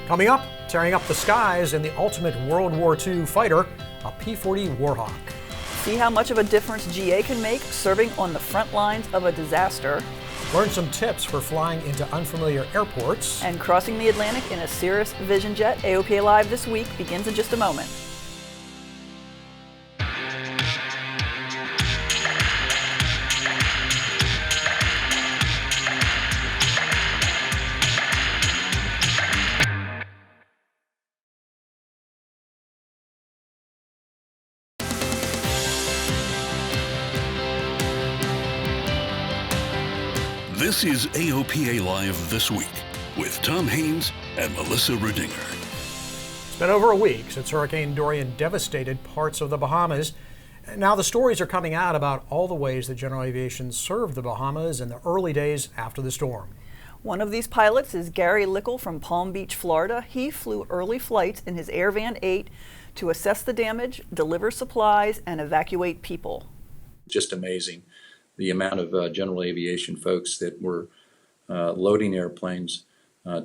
Coming up, tearing up the skies in the ultimate World War II fighter, a P-40 Warhawk. See how much of a difference GA can make serving on the front lines of a disaster. Learn some tips for flying into unfamiliar airports. And crossing the Atlantic in a Cirrus Vision jet. AOPA Live this week begins in just a moment. This is AOPA Live This Week with Tom Haynes and Melissa Rudinger. It's been over a week since Hurricane Dorian devastated parts of the Bahamas. Now the stories are coming out about all the ways that General Aviation served the Bahamas in the early days after the storm. One of these pilots is Gary Lickle from Palm Beach, Florida. He flew early flights in his Airvan 8 to assess the damage, deliver supplies, and evacuate people. Just amazing. The amount of general aviation folks that were loading airplanes,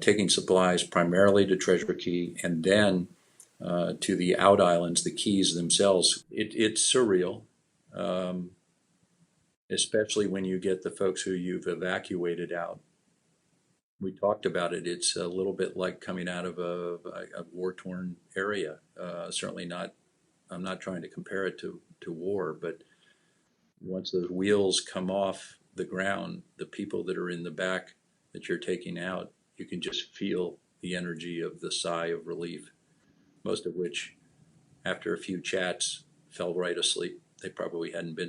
taking supplies primarily to Treasure Key and then to the out islands, the keys themselves. It's surreal, especially when you get the folks who you've evacuated out. We talked about it. It's a little bit like coming out of a war-torn area. Certainly not, I'm not trying to compare it to war, but once those wheels come off the ground, the people that are in the back that you're taking out, you can just feel the energy of the sigh of relief, most of which, after a few chats, fell right asleep. They probably hadn't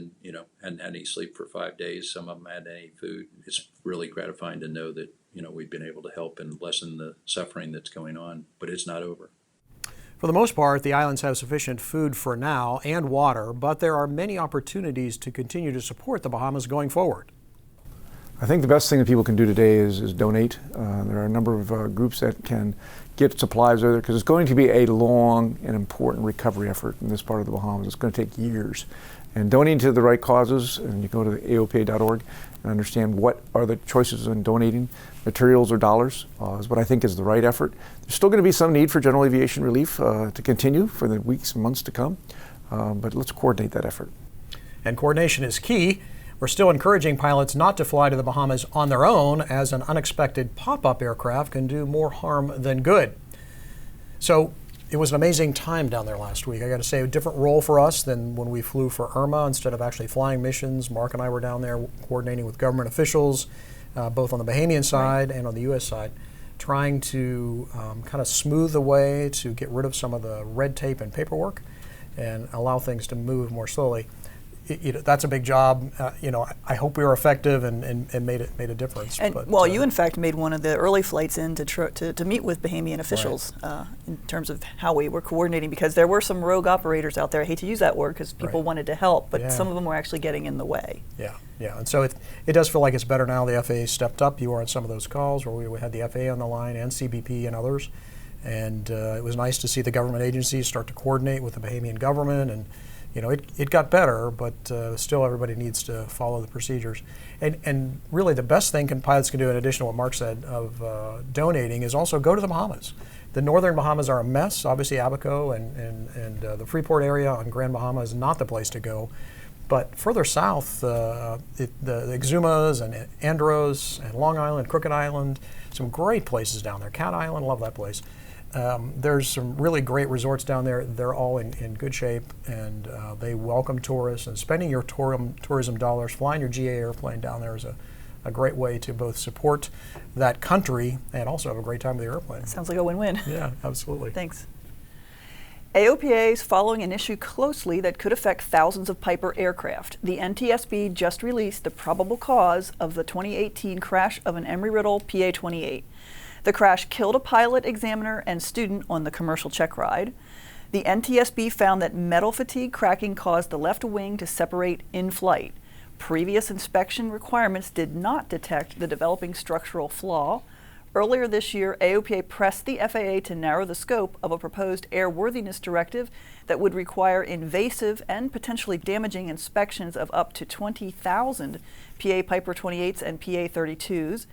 had any sleep for 5 days. Some of them hadn't any food. It's really gratifying to know that, we've been able to help and lessen the suffering that's going on, but it's not over. For the most part, the islands have sufficient food for now and water, but there are many opportunities to continue to support the Bahamas going forward. I think the best thing that people can do today is donate. There are a number of groups that can get supplies over there because it's going to be a long and important recovery effort in this part of the Bahamas. It's going to take years. And donating to the right causes, and you go to AOPA.org and understand what are the choices in donating, materials or dollars, is what I think is the right effort. There's still going to be some need for general aviation relief to continue for the weeks and months to come, but let's coordinate that effort. And coordination is key. We're still encouraging pilots not to fly to the Bahamas on their own, as an unexpected pop-up aircraft can do more harm than good. So it was an amazing time down there last week. I got to say, a different role for us than when we flew for Irma. Instead of actually flying missions, Mark and I were down there coordinating with government officials, both on the Bahamian side and on the U.S. side, trying to kind of smooth the way to get rid of some of the red tape and paperwork and allow things to move more slowly. That's a big job. I hope we were effective and made a difference. And but, you in fact made one of the early flights in to meet with Bahamian officials, right, in terms of how we were coordinating, because there were some rogue operators out there. I hate to use that word because people right. wanted to help, but yeah. some of them were actually getting in the way. Yeah, and so it does feel like it's better now. The FAA stepped up. You were on some of those calls where we had the FAA on the line and CBP and others, and it was nice to see the government agencies start to coordinate with the Bahamian government. And it got better, but still everybody needs to follow the procedures. And really the best thing pilots can do, in addition to what Mark said of donating, is also go to the Bahamas. The northern Bahamas are a mess. Obviously Abaco and the Freeport area on Grand Bahama is not the place to go. But further south, the Exumas and Andros and Long Island, Crooked Island, some great places down there. Cat Island, love that place. There's some really great resorts down there. They're all in good shape, and they welcome tourists. And spending your tourism dollars, flying your GA airplane down there is a great way to both support that country and also have a great time with the airplane. Sounds like a win-win. Yeah, absolutely. Thanks. AOPA is following an issue closely that could affect thousands of Piper aircraft. The NTSB just released the probable cause of the 2018 crash of an Embry-Riddle PA-28. The crash killed a pilot, examiner, and student on the commercial check ride. The NTSB found that metal fatigue cracking caused the left wing to separate in flight. Previous inspection requirements did not detect the developing structural flaw. Earlier this year, AOPA pressed the FAA to narrow the scope of a proposed airworthiness directive that would require invasive and potentially damaging inspections of up to 20,000 PA Piper 28s and PA 32s.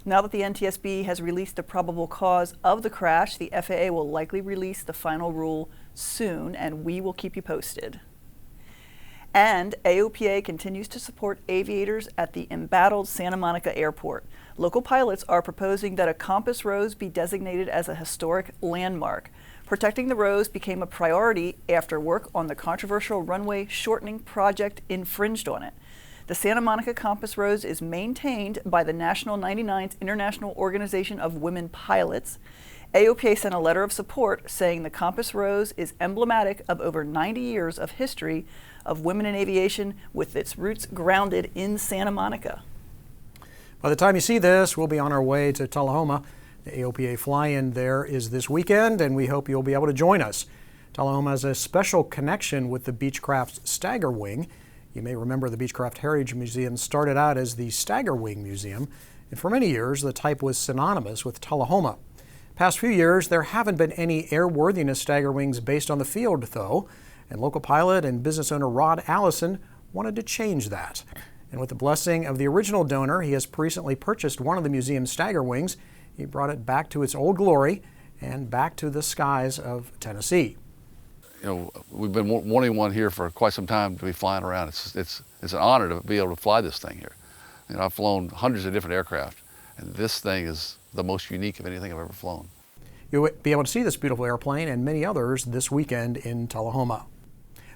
Now that the NTSB has released the probable cause of the crash, the FAA will likely release the final rule soon, and we will keep you posted. And AOPA continues to support aviators at the embattled Santa Monica Airport. Local pilots are proposing that a compass rose be designated as a historic landmark. Protecting the rose became a priority after work on the controversial runway shortening project infringed on it. The Santa Monica Compass Rose is maintained by the National 99th International Organization of Women Pilots. AOPA sent a letter of support saying the Compass Rose is emblematic of over 90 years of history of women in aviation, with its roots grounded in Santa Monica. By the time you see this, we'll be on our way to Tullahoma. The AOPA fly-in there is this weekend, and we hope you'll be able to join us. Tullahoma has a special connection with the Beechcraft Staggerwing. You may remember the Beechcraft Heritage Museum started out as the Staggerwing Museum, and for many years the type was synonymous with Tullahoma. Past few years, there haven't been any airworthiness Staggerwings based on the field, though, and local pilot and business owner Rod Allison wanted to change that. And with the blessing of the original donor, he has recently purchased one of the museum's Staggerwings. He brought it back to its old glory and back to the skies of Tennessee. You know, we've been wanting one here for quite some time to be flying around. It's an honor to be able to fly this thing here. You know, I've flown hundreds of different aircraft, and this thing is the most unique of anything I've ever flown. You'll be able to see this beautiful airplane and many others this weekend in Tullahoma.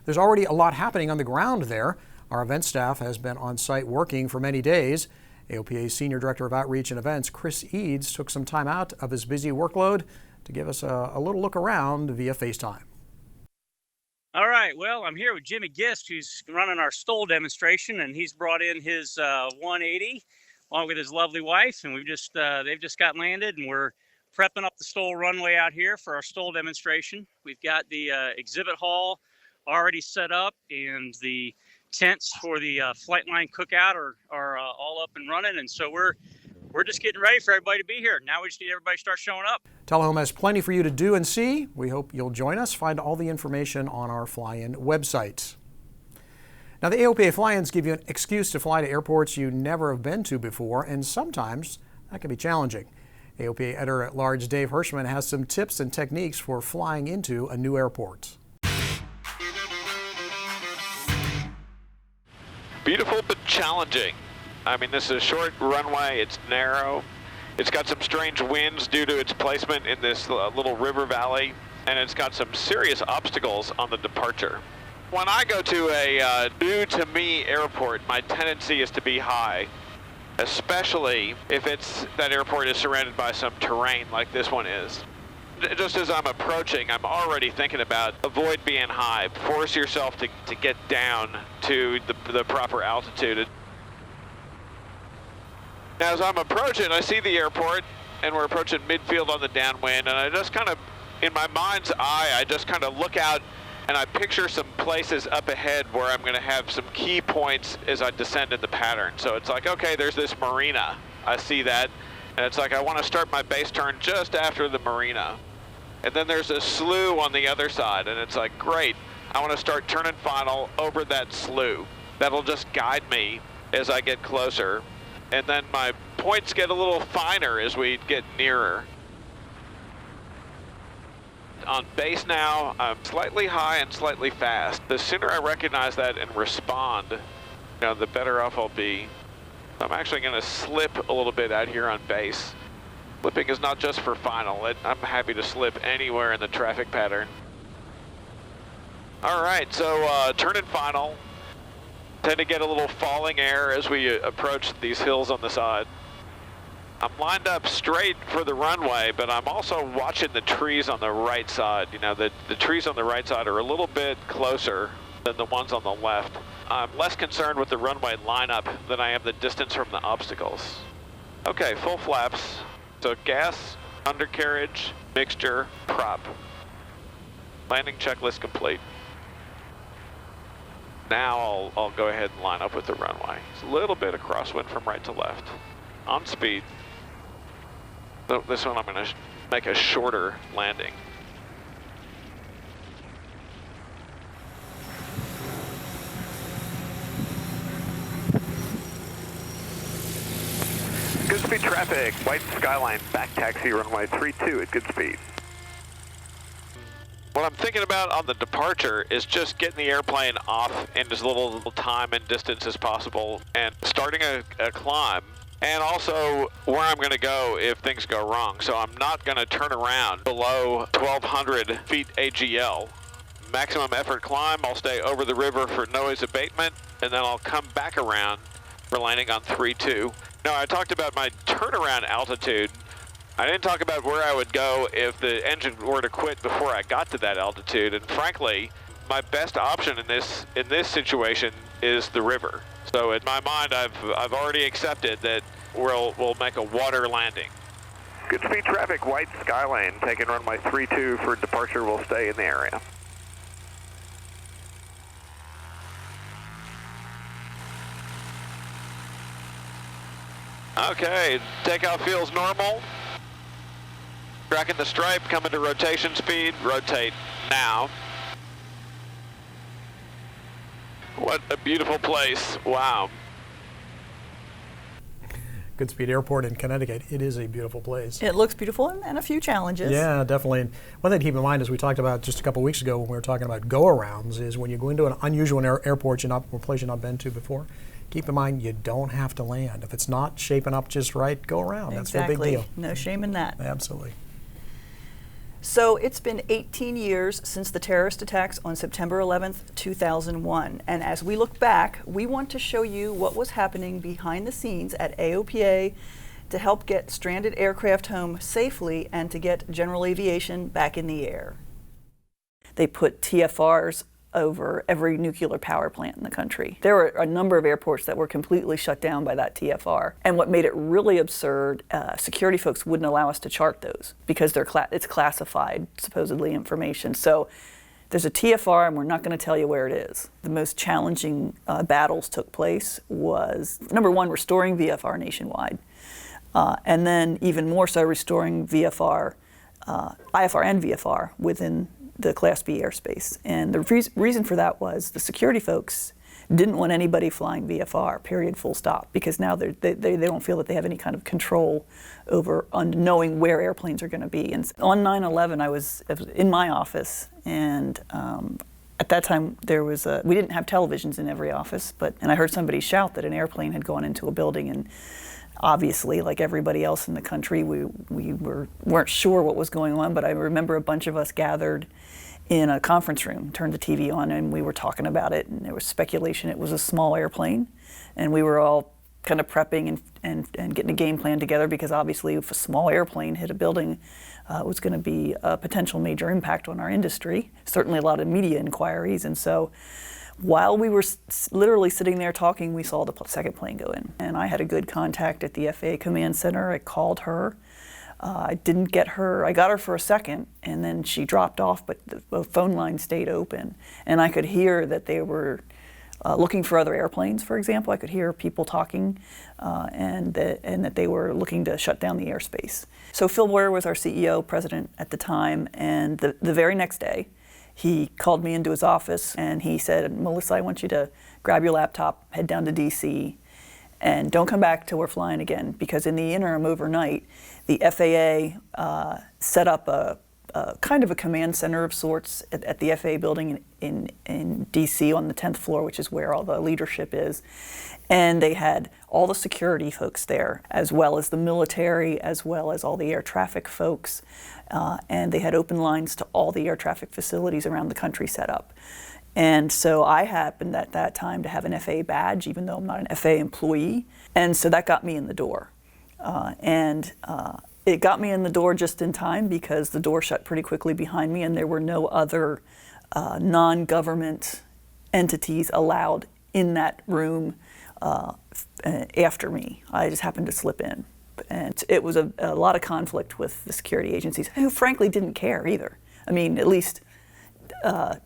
There's already a lot happening on the ground there. Our event staff has been on site working for many days. AOPA's Senior Director of Outreach and Events, Chris Eads, took some time out of his busy workload to give us a little look around via FaceTime. All right, well, I'm here with Jimmy Gist, who's running our STOL demonstration, and he's brought in his 180 along with his lovely wife, and they've just got landed, and we're prepping up the STOL runway out here for our STOL demonstration. We've got the exhibit hall already set up, and the tents for the flight line cookout are all up and running, and so we're just getting ready for everybody to be here. Now we just need everybody to start showing up. Tullahoma has plenty for you to do and see. We hope you'll join us. Find all the information on our fly-in website. Now, the AOPA fly-ins give you an excuse to fly to airports you never have been to before, and sometimes that can be challenging. AOPA Editor-at-Large Dave Hirschman has some tips and techniques for flying into a new airport. Beautiful but challenging. I mean, this is a short runway, it's narrow, it's got some strange winds due to its placement in this little river valley, and it's got some serious obstacles on the departure. When I go to a new-to-me airport, my tendency is to be high, especially if that airport is surrounded by some terrain like this one is. Just as I'm approaching, I'm already thinking about avoid being high. Force yourself to get down to the proper altitude. As I'm approaching, I see the airport, and we're approaching midfield on the downwind, and I just kind of, in my mind's eye, I just kind of look out and I picture some places up ahead where I'm going to have some key points as I descend in the pattern. So it's like, okay, there's this marina. I see that, and it's like I want to start my base turn just after the marina. And then there's a slough on the other side, and it's like, great, I want to start turning final over that slough. That'll just guide me as I get closer. And then my points get a little finer as we get nearer. On base now, I'm slightly high and slightly fast. The sooner I recognize that and respond, the better off I'll be. I'm actually going to slip a little bit out here on base. Slipping is not just for final. I'm happy to slip anywhere in the traffic pattern. All right, so turning final. Tend to get a little falling air as we approach these hills on the side. I'm lined up straight for the runway, but I'm also watching the trees on the right side. The trees on the right side are a little bit closer than the ones on the left. I'm less concerned with the runway lineup than I am the distance from the obstacles. Okay, full flaps. So gas, undercarriage, mixture, prop. Landing checklist complete. Now I'll go ahead and line up with the runway. It's a little bit of crosswind from right to left. On speed. So this one I'm going to make a shorter landing. Good speed. speed traffic, white skyline, back taxi, runway 32 at good speed. What I'm thinking about on the departure is just getting the airplane off in as little time and distance as possible and starting a climb, and also where I'm going to go if things go wrong. So I'm not going to turn around below 1,200 feet AGL. Maximum effort climb, I'll stay over the river for noise abatement, and then I'll come back around for landing on 3-2. Now, I talked about my turnaround altitude. I didn't talk about where I would go if the engine were to quit before I got to that altitude. And frankly, my best option in this situation is the river. So in my mind, I've already accepted that we'll make a water landing. Good speed traffic, white skyline, taking runway 32 for departure. We'll stay in the area. Okay, takeoff feels normal. Tracking the stripe, coming to rotation speed, rotate now. What a beautiful place, wow. Goodspeed Airport in Connecticut, it is a beautiful place. It looks beautiful and a few challenges. Yeah, definitely. And one thing to keep in mind, as we talked about just a couple weeks ago when we were talking about go-arounds, is when you go into an unusual airport, or place you've not been to before, keep in mind you don't have to land. If it's not shaping up just right, go around. That's no big deal. No shame in that. Absolutely. So it's been 18 years since the terrorist attacks on September 11th, 2001. And as we look back, we want to show you what was happening behind the scenes at AOPA to help get stranded aircraft home safely and to get general aviation back in the air. They put TFRs over every nuclear power plant in the country. There were a number of airports that were completely shut down by that TFR. And what made it really absurd, security folks wouldn't allow us to chart those because it's classified, supposedly, information. So there's a TFR and we're not going to tell you where it is. The most challenging battles took place was, number one, restoring VFR nationwide. And then even more so, restoring IFR and VFR within the Class B airspace. And the reason for that was the security folks didn't want anybody flying VFR, period, full stop, because now they don't feel that they have any kind of control over knowing where airplanes are going to be. And on 9/11, I was in my office, and at that time we didn't have televisions in every office, and I heard somebody shout that an airplane had gone into a building, and obviously, like everybody else in the country, we weren't sure what was going on, but I remember a bunch of us gathered in a conference room, turned the TV on, and we were talking about it, and there was speculation it was a small airplane, and we were all kind of prepping and getting a game plan together, because obviously if a small airplane hit a building, it was going to be a potential major impact on our industry, certainly a lot of media inquiries. And so while we were literally sitting there talking, we saw the second plane go in. And I had a good contact at the FAA Command Center. I called her. I didn't get her. I got her for a second, and then she dropped off, but the phone line stayed open. And I could hear that they were looking for other airplanes, for example. I could hear people talking, and that they were looking to shut down the airspace. So Phil Boyer was our CEO, president at the time, and the very next day, he called me into his office and he said, "Melissa, I want you to grab your laptop, head down to DC, and don't come back till we're flying again, because in the interim overnight, the FAA set up a kind of a command center of sorts at the FAA building in DC on the 10th floor, which is where all the leadership is. And they had all the security folks there, as well as the military, as well as all the air traffic folks. And they had open lines to all the air traffic facilities around the country set up. And so I happened at that time to have an FAA badge, even though I'm not an FAA employee. And so that got me in the door. It got me in the door just in time, because the door shut pretty quickly behind me, and there were no other non-government entities allowed in that room after me. I just happened to slip in. And it was a lot of conflict with the security agencies, who frankly didn't care either. I mean, at least that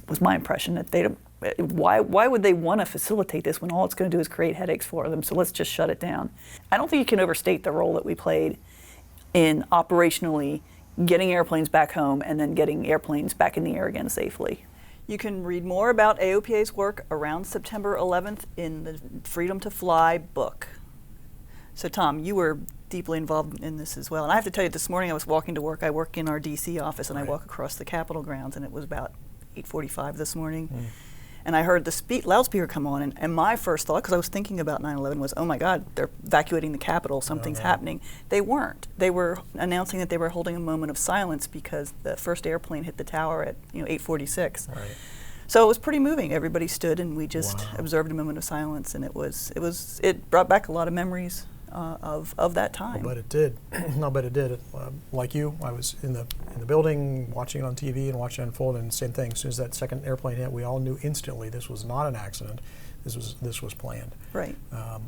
was my impression, that they don't. Why would they want to facilitate this when all it's going to do is create headaches for them? So let's just shut it down. I don't think you can overstate the role that we played in operationally getting airplanes back home and then getting airplanes back in the air again safely. You can read more about AOPA's work around September 11th in the Freedom to Fly book. So Tom, you were deeply involved in this as well. And I have to tell you, this morning I was walking to work. I work in our DC office, and I walk across the Capitol grounds, and it was about 8:45 this morning. And I heard the loudspeaker come on, and my first thought, because I was thinking about 9/11, was, oh my God, they're evacuating the Capitol, something's happening. They weren't. They were announcing that they were holding a moment of silence because the first airplane hit the tower at 8:46. Right. So it was pretty moving. Everybody stood, and we just observed a moment of silence, and it brought back a lot of memories of that time. I'll bet it did. I'll bet it did. Like you, I was in the building watching it on TV and watching it unfold, and same thing. As soon as that second airplane hit, we all knew instantly this was not an accident. This was planned. Right.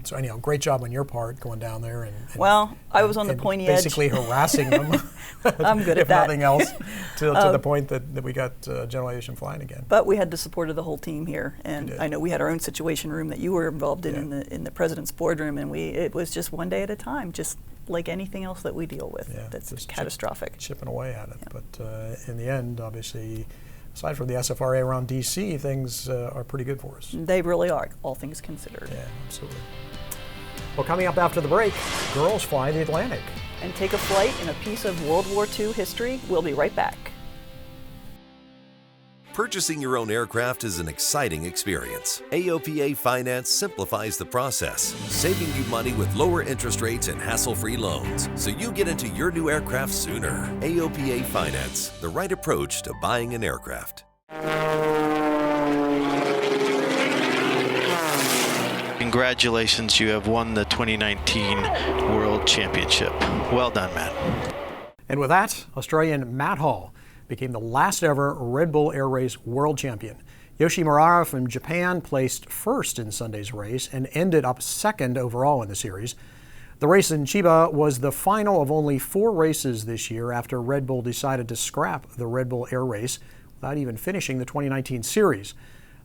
So anyhow, great job on your part going down there and well, I was on the pointy edge. Basically harassing them. I'm good at if that. nothing else, to the point that we got General Aviation flying again. But we had the support of the whole team here, and I know we had our own situation room that you were involved in the president's boardroom, and it was just one day at a time, just like anything else that we deal with that's catastrophic. Chipping away at it, but in the end, obviously, aside from the SFRA around DC, things are pretty good for us. They really are, all things considered. Yeah, absolutely. Well, coming up after the break, girls fly the Atlantic. And take a flight in a piece of World War II history. We'll be right back. Purchasing your own aircraft is an exciting experience. AOPA Finance simplifies the process, saving you money with lower interest rates and hassle-free loans, so you get into your new aircraft sooner. AOPA Finance, the right approach to buying an aircraft. Congratulations, you have won the 2019 World Championship. Well done, Matt. And with that, Australian Matt Hall became the last ever Red Bull Air Race world champion. Yoshi Murara from Japan placed first in Sunday's race and ended up second overall in the series. The race in Chiba was the final of only 4 races this year after Red Bull decided to scrap the Red Bull Air Race without even finishing the 2019 series.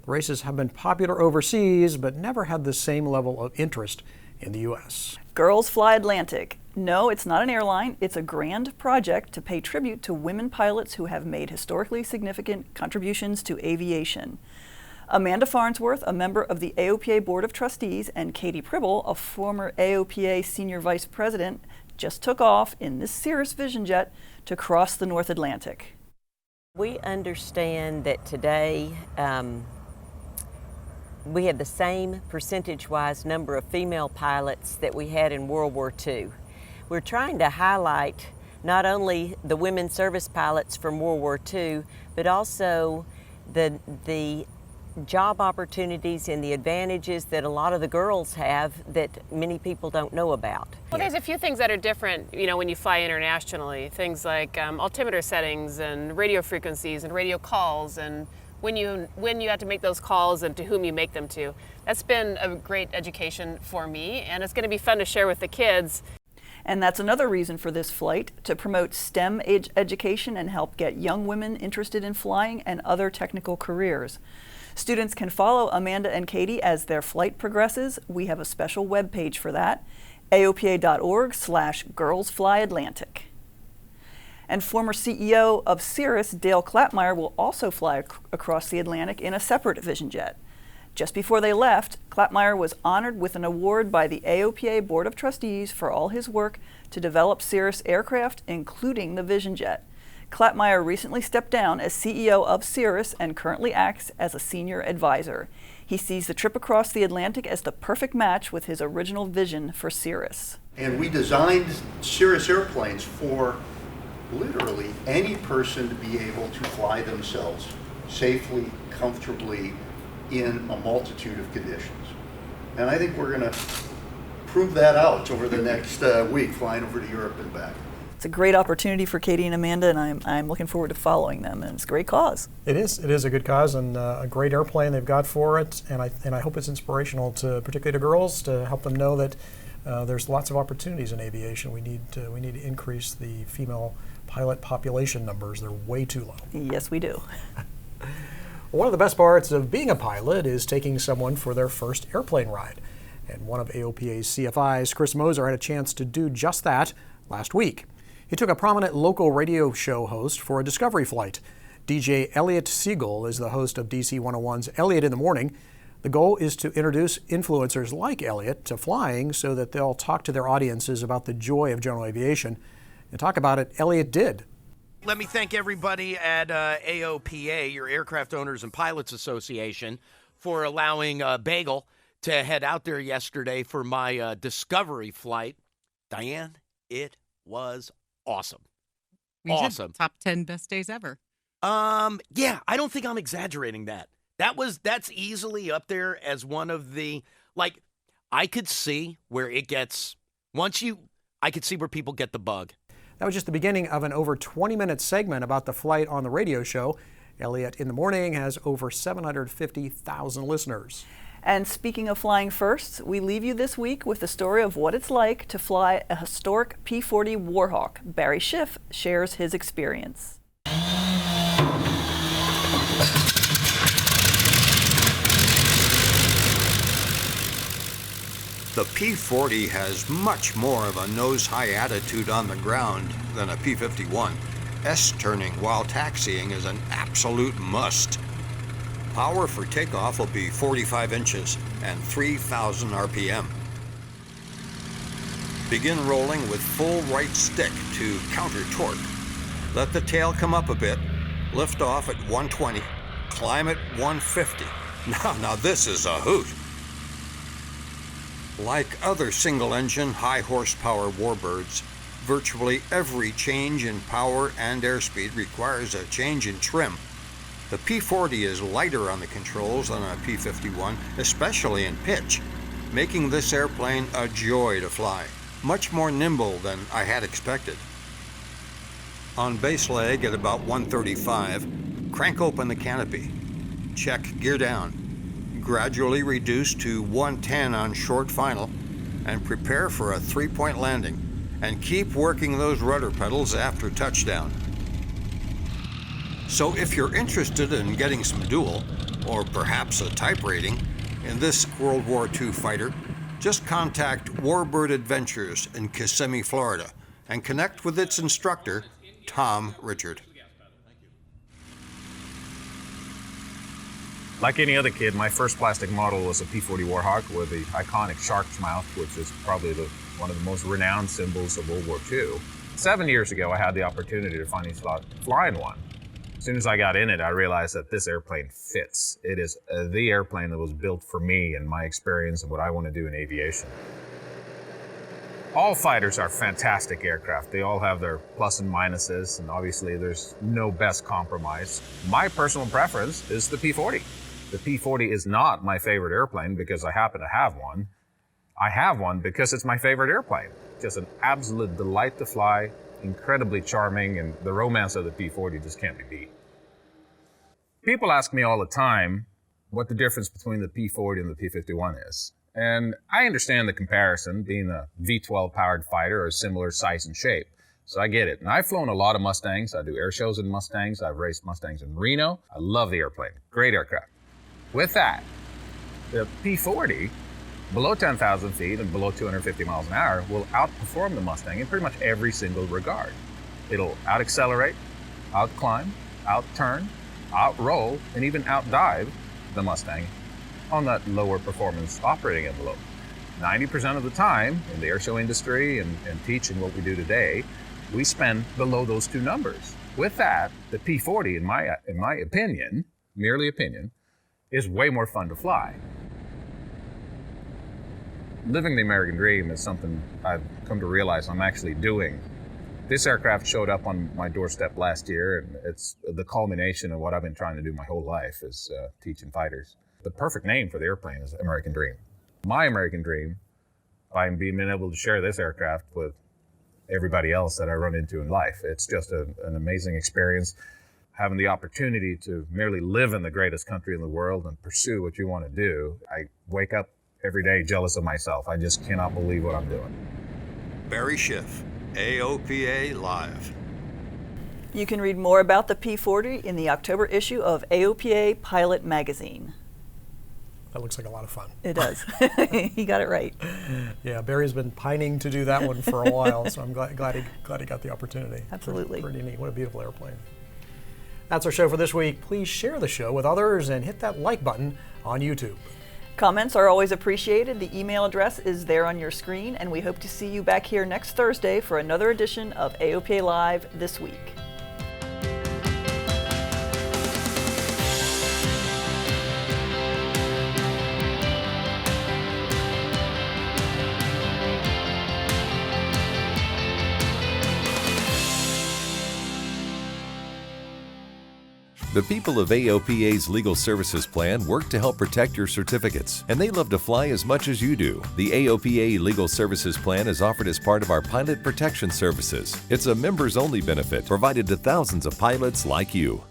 The races have been popular overseas, but never had the same level of interest in the U.S. Girls Fly Atlantic. No, it's not an airline. It's a grand project to pay tribute to women pilots who have made historically significant contributions to aviation. Amanda Farnsworth, a member of the AOPA Board of Trustees, and Katie Pribble, a former AOPA Senior Vice President, just took off in this Cirrus Vision jet to cross the North Atlantic. We understand that today we have the same percentage-wise number of female pilots that we had in World War II. We're trying to highlight not only the women service pilots from World War II, but also the job opportunities and the advantages that a lot of the girls have that many people don't know about. Well, there's a few things that are different, when you fly internationally. Things like altimeter settings and radio frequencies and radio calls, and when you have to make those calls and to whom you make them to. That's been a great education for me, and it's going to be fun to share with the kids. And that's another reason for this flight, to promote STEM education and help get young women interested in flying and other technical careers. Students can follow Amanda and Katie as their flight progresses. We have a special web page for that, aopa.org/girlsflyatlantic. And former CEO of Cirrus, Dale Klapmeyer, will also fly across the Atlantic in a separate Vision jet. Just before they left, Klapmeyer was honored with an award by the AOPA Board of Trustees for all his work to develop Cirrus aircraft, including the Vision jet. Klapmeyer recently stepped down as CEO of Cirrus and currently acts as a senior advisor. He sees the trip across the Atlantic as the perfect match with his original vision for Cirrus. And we designed Cirrus airplanes for literally any person to be able to fly themselves safely, comfortably, in a multitude of conditions. And I think we're going to prove that out over the next week, flying over to Europe and back. It's a great opportunity for Katie and Amanda, and I'm looking forward to following them, and it's a great cause. It is a good cause, and a great airplane they've got for it, and I hope it's inspirational to particularly to girls, to help them know that there's lots of opportunities in aviation. We need to increase the female pilot population numbers. They're way too low. Yes, we do. One of the best parts of being a pilot is taking someone for their first airplane ride. And one of AOPA's CFIs, Chris Moser, had a chance to do just that last week. He took a prominent local radio show host for a discovery flight. DJ Elliot Siegel is the host of DC 101's Elliot in the Morning. The goal is to introduce influencers like Elliot to flying so that they'll talk to their audiences about the joy of general aviation. And talk about it, Elliot did. Let me thank everybody at AOPA, your Aircraft Owners and Pilots Association, for allowing Bagel to head out there yesterday for my discovery flight. Diane, it was awesome. Awesome. Top 10 best days ever. Yeah, I don't think I'm exaggerating that. That's easily up there as one of the, like, I could see where it gets, I could see where people get the bug. That was just the beginning of an over 20-minute segment about the flight on the radio show. Elliot in the Morning has over 750,000 listeners. And speaking of flying firsts, we leave you this week with the story of what it's like to fly a historic P-40 Warhawk. Barry Schiff shares his experience. The P-40 has much more of a nose-high attitude on the ground than a P-51. S-turning while taxiing is an absolute must. Power for takeoff will be 45 inches and 3,000 RPM. Begin rolling with full right stick to counter torque. Let the tail come up a bit, lift off at 120, climb at 150. Now this is a hoot. Like other single-engine, high-horsepower warbirds, virtually every change in power and airspeed requires a change in trim. The P-40 is lighter on the controls than a P-51, especially in pitch, making this airplane a joy to fly, much more nimble than I had expected. On base leg at about 135, crank open the canopy, check gear down, gradually reduce to 110 on short final, and prepare for a 3-point landing, and keep working those rudder pedals after touchdown. So if you're interested in getting some dual, or perhaps a type rating, in this World War II fighter, just contact Warbird Adventures in Kissimmee, Florida, and connect with its instructor, Tom Richard. Like any other kid, my first plastic model was a P-40 Warhawk with the iconic shark's mouth, which is probably one of the most renowned symbols of World War II. 7 years ago, I had the opportunity to finally start flying one. As soon as I got in it, I realized that this airplane fits. It is the airplane that was built for me and my experience and what I want to do in aviation. All fighters are fantastic aircraft. They all have their plus and minuses, and obviously there's no best compromise. My personal preference is the P-40. The P-40 is not my favorite airplane because I happen to have one. I have one because it's my favorite airplane. Just an absolute delight to fly, incredibly charming, and the romance of the P-40 just can't be beat. People ask me all the time what the difference between the P-40 and the P-51 is. And I understand the comparison, being a V-12 powered fighter or similar size and shape. So I get it. And I've flown a lot of Mustangs. I do air shows in Mustangs. I've raced Mustangs in Reno. I love the airplane. Great aircraft. With that, the P-40, below 10,000 feet and below 250 miles an hour, will outperform the Mustang in pretty much every single regard. It'll out-accelerate, out-climb, out-turn, out-roll, and even out-dive the Mustang on that lower performance operating envelope. 90% of the time in the airshow industry and teaching what we do today, we spend below those two numbers. With that, the P-40, in my opinion, merely opinion, is way more fun to fly. Living the American dream is something I've come to realize I'm actually doing. This aircraft showed up on my doorstep last year, and it's the culmination of what I've been trying to do my whole life is teaching fighters. The perfect name for the airplane is American Dream. My American dream, by being able to share this aircraft with everybody else that I run into in life. It's just an amazing experience. Having the opportunity to merely live in the greatest country in the world and pursue what you want to do. I wake up every day jealous of myself. I just cannot believe what I'm doing. Barry Schiff, AOPA Live. You can read more about the P-40 in the October issue of AOPA Pilot Magazine. That looks like a lot of fun. It does. He got it right. Yeah, Barry's been pining to do that one for a while, so I'm glad he got the opportunity. Absolutely. Pretty neat. What a beautiful airplane. That's our show for this week. Please share the show with others and hit that like button on YouTube. Comments are always appreciated. The email address is there on your screen, and we hope to see you back here next Thursday for another edition of AOPA Live This Week. The people of AOPA's Legal Services Plan work to help protect your certificates, and they love to fly as much as you do. The AOPA Legal Services Plan is offered as part of our Pilot Protection Services. It's a members-only benefit provided to thousands of pilots like you.